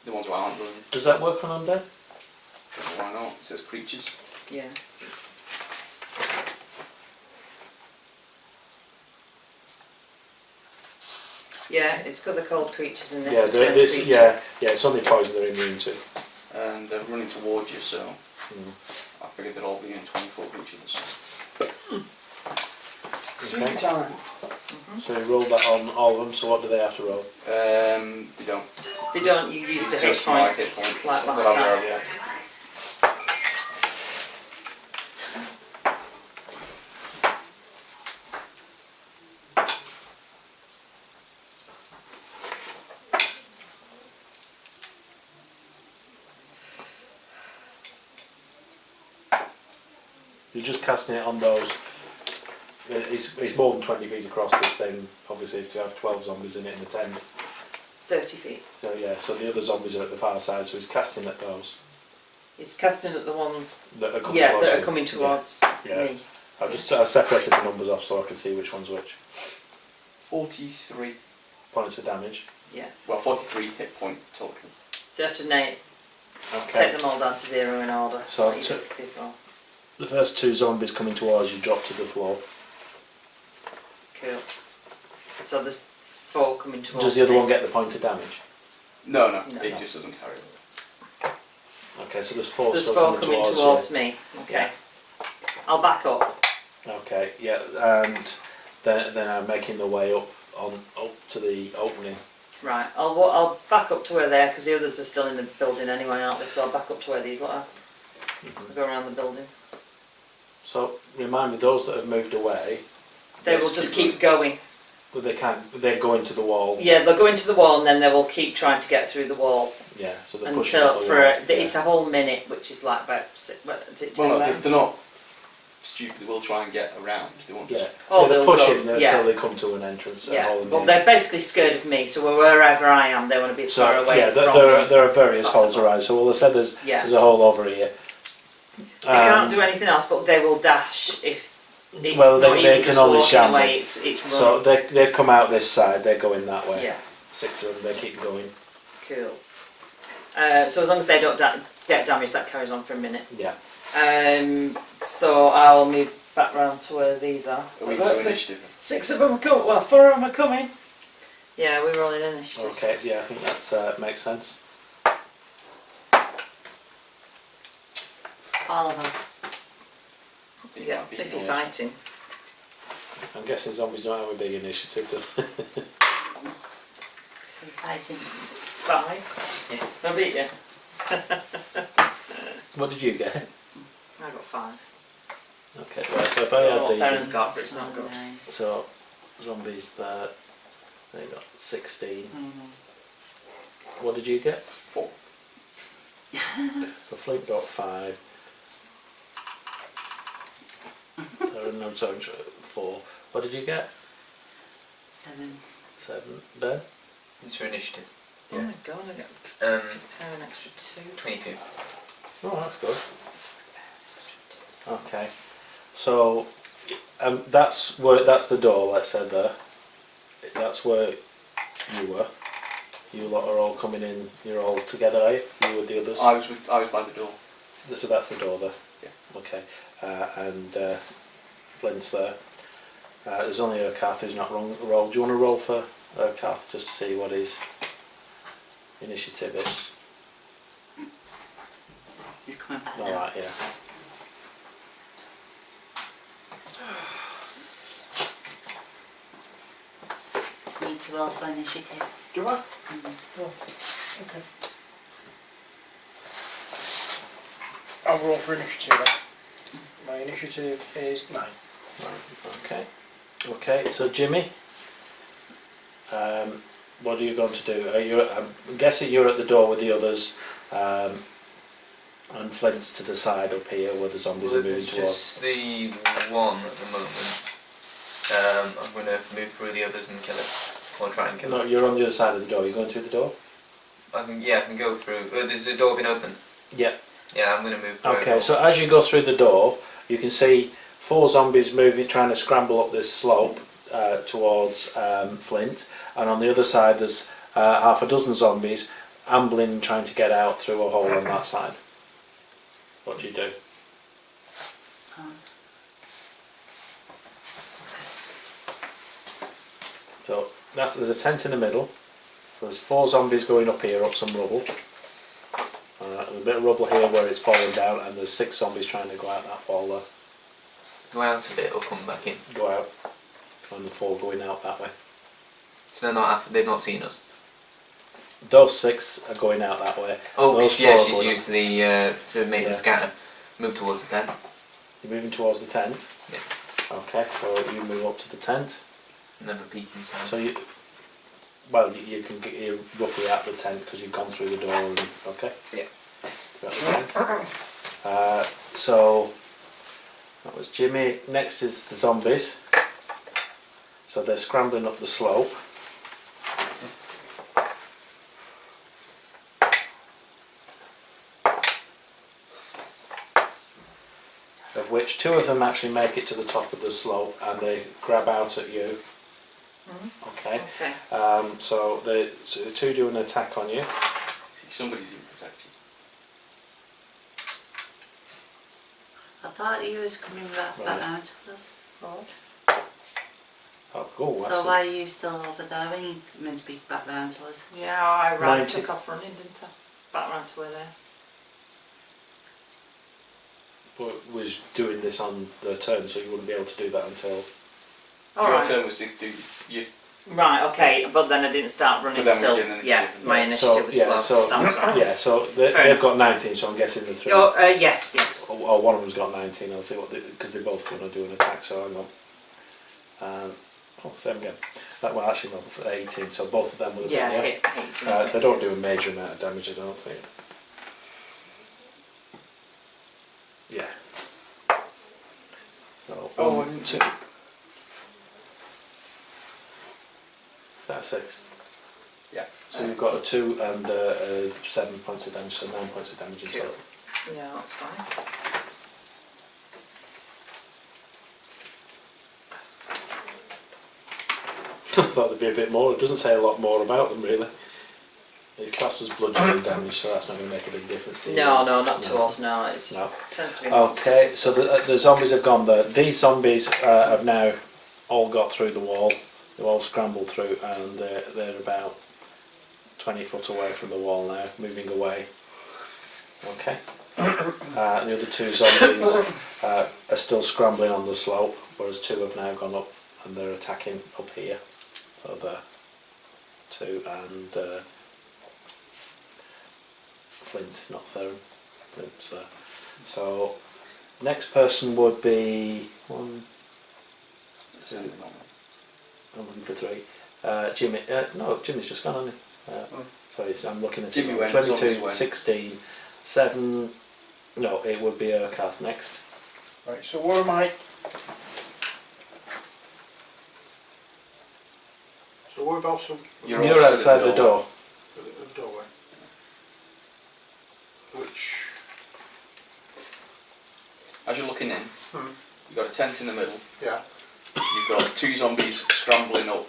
The ones who aren't running. Does that work on undead? Why not? It says creatures. Yeah. Yeah, it's got the cold creatures in this. Yeah, a turned this, creature. yeah, it's only poison they're immune to. And they're running towards you, so Mm. I figured they'd all be in 20 foot of each other. Okay. time. So you roll that on all of them, so what do they have to roll? They don't. They don't, you use the hit Just my hit points point. like They'll last have time. their- You're just casting it on those. It's more than 20 feet across this thing, obviously, if you have 12 zombies in it in a tent. 30 feet. So yeah, so the other zombies are at the far side, so he's casting at those He's casting at the ones, that are coming towards that you. are coming towards Yeah. me. I've separated the numbers off so I can see which one's which. 43. Points of damage. Yeah. Well, 43 hit point total. So you have to take Okay. them all down to 0 in order. So like you to- did before. The first 2 zombies coming towards you drop to the floor. Cool. So there's 4 coming towards Does the other me. one get the point of damage? No, No, it no. just doesn't carry over. Okay, so there's So 4 there's still 4 coming towards you. me. Okay. I'll back up. Okay, yeah, and then I'm making the way up to the opening. Right. I'll back up to where they are, because the others are still in the building anyway, aren't they? So I'll back up to where these lot are. I'll go around the building. So remind me, those that have moved away, They will just keep going. but they're going to the wall. Yeah, they'll go into the wall and then they will keep trying to get through the wall Yeah, so they're pushing until up the for wall. it's a whole minute, which is like about is it 10 Well, no, rounds? they're not stupid. They will try and get around. They won't Yeah, just... Oh, they're they'll go, pushing until yeah. they come to an entrance. Yeah, hole in but the they're basically scared of me, so wherever I am, they want to be as far So away yeah, from me. there are various as holes possible. around. So well, I said there's Yeah, a hole over here. they can't do anything else, but they will dash if it's Well, not they even can just only walking shamble. away. It's running. So they come out this side. They're going that way. Yeah, 6 of them. They keep going. cool. So as long as they don't get damaged, that carries on for a minute. Yeah. So I'll move back round to where these are. Are we Look, doing the- initiative? 6 of them are coming. Well, 4 of them are coming. Yeah, we're rolling initiative. Okay. Yeah, I think that's makes sense. All of us. I think Yeah, might be if you're noise. fighting. I'm guessing zombies don't have a big initiative. We're fighting. 5. Yes. I beat you. What did you get? I got 5. Okay, right, so if I add What these, Farron's got, but it's not good. so zombies there, they got 16. What did you get? 4. So Flint got 5. No, sorry, 4. What did you get? 7. 7. Ben? It's for initiative. Oh my god, I got an extra 2. 22. Oh, that's good. Okay, so that's the door. Let's say there. That's where you were. You lot are all coming in. You're all together, are you? You with the others. I was by the door. So that's the door there. Yeah. Okay, and Flint's there. There's only Urquhart who's not rolled. Do you want to roll for Urquhart just to see what his initiative is? He's coming back All now. right, yeah. Need to roll for initiative. Do I? Mm. Oh, okay. I'll roll for initiative then. My initiative is 9. Okay. Okay. So Jimmy, what are you going to do? I'm guessing you're at the door with the others, and Flint's to the side up here where the zombies are moving There's towards. just the one at the moment. I'm going to move through the others and kill it. Or try and kill No, it. you're on the other side of the door. You're going through the door. I can go through. There's the door been open? Yeah. Yeah, I'm going to move through. Okay. So as you go through the door, you can see 4 zombies moving, trying to scramble up this slope towards Flint, and on the other side there's half a dozen zombies ambling, trying to get out through a hole on that side. What do you do? So there's a tent in the middle. So there's 4 zombies going up here, up some rubble. A bit of rubble here where it's fallen down, and there's 6 zombies trying to go out that wall there. Go out a bit or come back in. Go out, and the 4 going out that way. So they've not seen us. Those 6 are going out that way. Oh, Those yeah, 4 are she's going used the to make them Yeah. scatter. Move towards the tent. You're moving towards the tent. Yeah. Okay, so you move up to the tent. And then repeat inside. So you can get you're roughly at the tent because you've gone through the door. And, okay. Yeah. You're at the tent. So that was Jimmy. Next is the zombies. So they're scrambling up the slope. Of which 2 of them actually make it to the top of the slope and they grab out at you. Okay. Okay. So the 2 do an attack on you. See, somebody's been protected. I thought he was coming back Right. round to us. Oh, cool. That's So good. why are you still over there when you meant to be back round to us? Yeah, I ran, 90. took off running, didn't I? Back round to where they are. But was doing this on the turn, so you wouldn't be able to do that until. All Your right. turn was to do you. Right, okay, but then I didn't start running But then we until, did an initiative yeah, and my then- initiative was slow. So That's right. yeah, so they've got 19, so I'm guessing the 3. Oh, yes, yes. Or one of them's got 19. I'll see what because they're both going to do an attack. So hang on. Same again. Well, actually no, for 18. So both of them will have Yeah, done, hit 18. They yes. don't do a major amount of damage, I don't think. Yeah. So Oh, one, and 2. Is that a 6? Yeah. So you've got a 2 and 7 points of damage, so 9 points of damage in Cool. total. Yeah, that's fine. I thought there'd be a bit more. It doesn't say a lot more about them really. It's classed as bludgeoning damage, so that's not going to make a big difference to you. No, not to us, no. It's No. tends to be Okay, monsters. so the zombies have gone there. These zombies have now all got through the wall. They've all scrambled through, and they're about 20 foot away from the wall now, moving away. Okay. The other 2 zombies are still scrambling on the slope, whereas 2 have now gone up and they're attacking up here. So the 2 and flint, not thorn. Flint's there. So next person would be one. It's in the moment. I'm looking for three. Jimmy. No, Jimmy's just gone, hasn't he? Sorry, so I'm looking at Jimmy it. went, 22, zombies went. 16, 7. No, it would be Urquhart next. Right, so where am I? So whereabouts are You're You're outside outside the the door. the doorway? Which? As you're looking in, Hmm. you've got a tent in the middle. Yeah. You've got 2 zombies scrambling up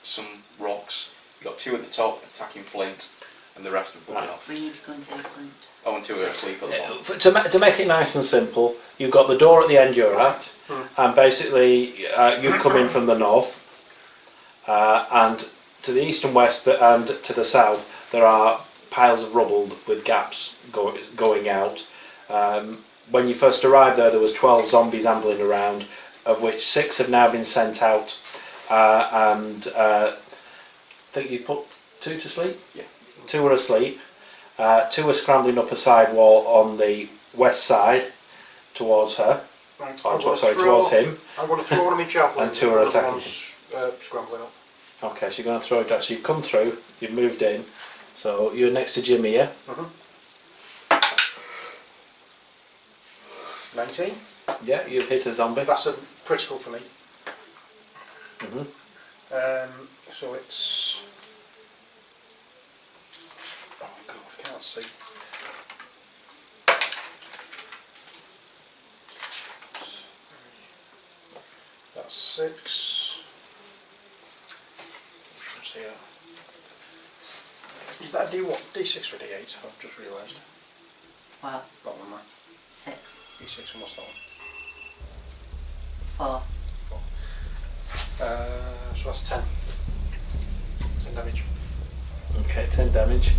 some rocks. You've got 2 at the top attacking Flint, and the rest have gone off. We need to go and say Clint. Oh, and 2 are asleep at the bottom. To make it nice and simple, you've got the door at the end you're at, and basically you've come in from the north, and to the east and west and to the south there are piles of rubble with gaps going out. When you first arrived there was 12 zombies ambling around, of which 6 have now been sent out, and I think you put 2 to sleep? Yeah. 2 are asleep. 2 are scrambling up a side wall on the west side towards her. Right. Towards him. I'm going to throw one of my javelins. And 2 are the other attacking. one's, scrambling up. Okay, so you're going to throw it down. So you've come through, you've moved in. So you're next to Jimmy, yeah? 19. Yeah, you've hit a zombie. That's a critical for me. hmm So it's. Oh god, I can't see. That's 6. I should see that. Is that a D6 or a D8? I've just realised. What? That one there. 6, D6 and what's that one? 4. 4. So that's 10. 10 damage. Okay, 10 damage.